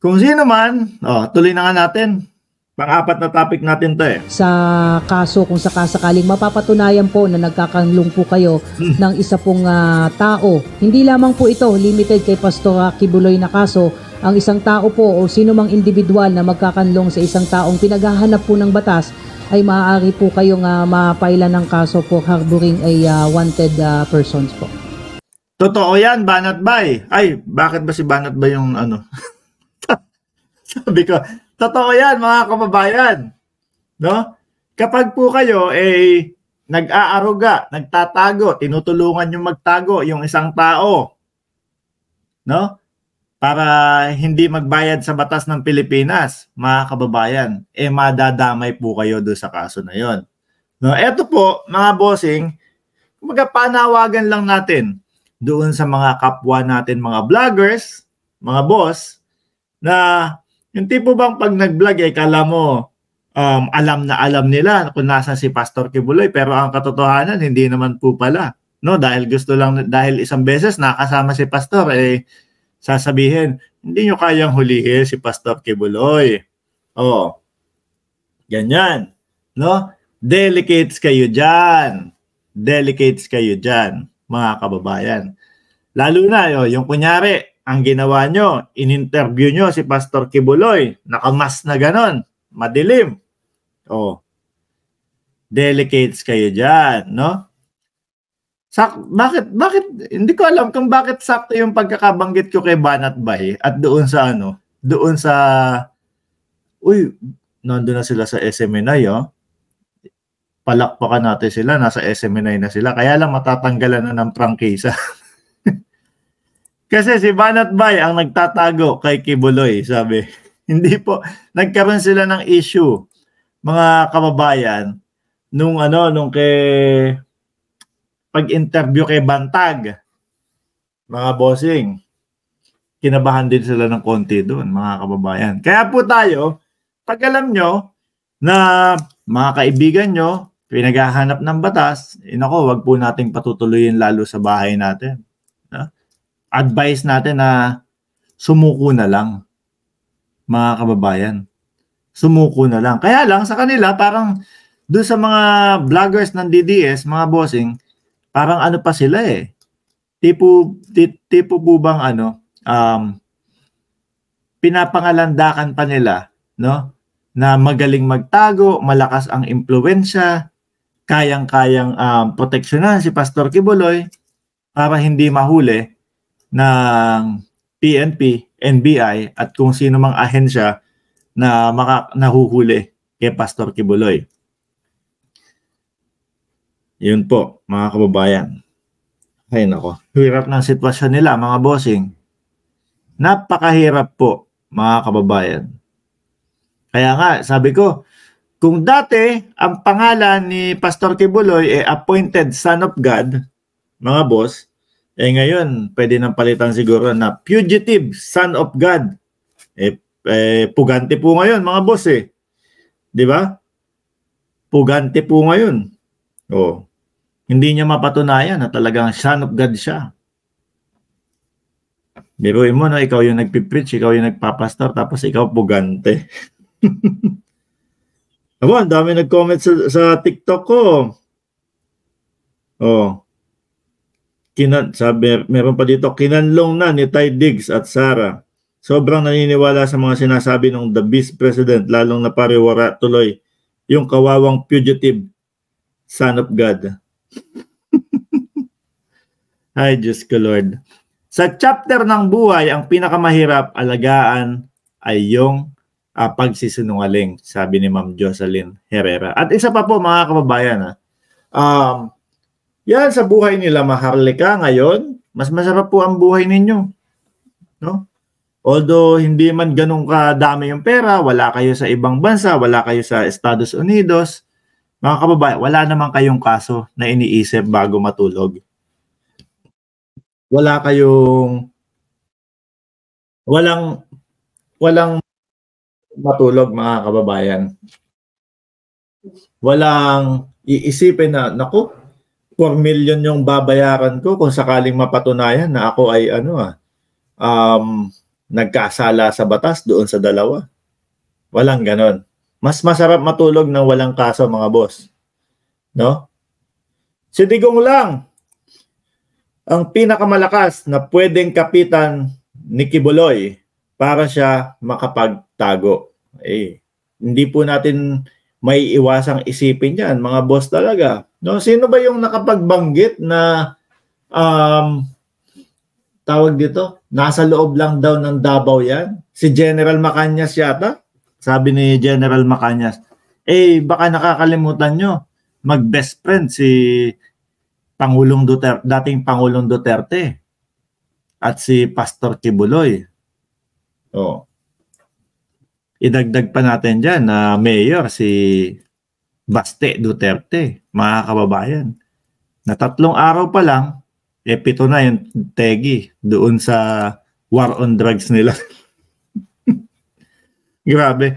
Kung sino man, tuloy na nga natin. Pang-apat na topic natin to eh. Sa kaso kung sakasakaling mapapatunayan po na nagkakanlong po kayo ng isa pong tao, hindi lamang po ito limited kay Pastor Kibuloy na kaso, ang isang tao po o sino mang individual na magkakanlong sa isang taong pinaghahanap po ng batas ay maaari po kayong mapailan ng kaso po harboring ay wanted persons po. Totoo yan, Banat Bay. Ay, bakit ba si Banat Bay yung ano? Sabi ko, totoo yan mga kababayan. No? Kapag po kayo nag-aaruga, nagtatago, tinutulungan yung magtago yung isang tao, no? Para hindi magbayad sa batas ng Pilipinas, mga kababayan, madadamay po kayo doon sa kaso na yon. No? Eto po, mga bossing, panawagan lang natin doon sa mga kapwa natin, mga vloggers, mga boss, na yung tipo bang pag nag-vlog kala mo alam na alam nila kung nasan si Pastor Kibuloy, pero ang katotohanan hindi naman po pala, no? Dahil isang beses nakasama si Pastor sasabihin hindi nyo kayang hulihin si Pastor Kibuloy. Ganyan, no? Delicates kayo diyan. Delicates kayo diyan, mga kababayan. Lalo na yung kunyari ang ginawa nyo, in-interview nyo si Pastor Kibuloy, nakamas na ganon, madilim. Delicates kayo dyan, no? Bakit, hindi ko alam kung bakit sakto yung pagkakabanggit ko kay Banat Bay at doon sa nandun na sila sa SMNI, palakpakan natin sila, nasa SMNI na sila, kaya lang matatanggalan na ng prangkisa. Kasi si Banat Bay ang nagtatago kay Kibuloy, sabi. Hindi po, nagkaroon sila ng issue, mga kababayan, nung pag-interview kay Bantag, mga bossing. Kinabahan din sila ng konti doon, mga kababayan. Kaya po tayo, pag alam nyo na mga kaibigan nyo, pinaghahanap ng batas, wag po nating patutuloyin lalo sa bahay natin. Advice natin na sumuko na lang, mga kababayan. Sumuko na lang. Kaya lang sa kanila, parang doon sa mga vloggers ng DDS, mga bossing, parang pa sila Tipo po bang pinapangalandakan pa nila, no? Na magaling magtago, malakas ang impluwensya, kayang-kayang proteksyonan si Pastor Kibuloy para hindi mahuli ng PNP, NBI at kung sino mang ahensya na nahuhuli kay Pastor Kibuloy. Yun po, mga kababayan. Ay nako, hirap ng sitwasyon nila, mga bossing. Napakahirap po, mga kababayan. Kaya nga, sabi ko, kung dati ang pangalan ni Pastor Kibuloy appointed son of God, mga boss, ngayon, pwede nang palitan siguro na fugitive son of God. Pugante po ngayon, mga boss Di ba? Pugante po ngayon. Hindi niya mapatunayan na talagang son of God siya. Biruin mo, ikaw yung nagpipreach, ikaw yung nagpapastor, tapos ikaw pugante. Ang dami nag-comment sa TikTok ko. Sabi, meron pa dito, kinanlong na ni Ty Diggs at Sara. Sobrang naniniwala sa mga sinasabi ng the Vice President, lalong napariwara tuloy yung kawawang fugitive son of God. Ay, Diyos ko Lord. Sa chapter ng buhay, ang pinakamahirap alagaan ay yung pagsisinungaling, sabi ni Ma'am Jocelyn Herrera. At isa pa po, mga kababayan, yan sa buhay nila maharlika ngayon, mas masarap po ang buhay ninyo. No? Although hindi man ganun kadami yung pera, wala kayo sa ibang bansa, wala kayo sa Estados Unidos, mga kababayan, wala naman kayong kaso na iniisip bago matulog. Walang matulog, mga kababayan. Walang iisipin na, naku, 4 million yung babayaran ko kung sakaling mapatunayan na ako ay nagkasala sa batas doon sa dalawa. Walang ganon. Mas masarap matulog ng walang kaso, mga boss. No? Si Digong lang ang pinakamalakas na pwedeng kapitan ni Kibuloy para siya makapagtago. Hindi po natin may iwasang isipin yan, mga boss talaga. No? Sino ba yung nakapagbanggit na tawag dito, nasa loob lang daw ng Davao yan? Si General Macañas yata? Sabi ni General Macañas, baka nakakalimutan nyo, mag-best friend si Pangulong Duterte, dating Pangulong Duterte at si Pastor Kibuloy. Idagdag pa natin dyan na mayor si Baste Duterte, mga kababayan. Na 3 araw pa lang, 7 na yung tegi doon sa war on drugs nila. Grabe.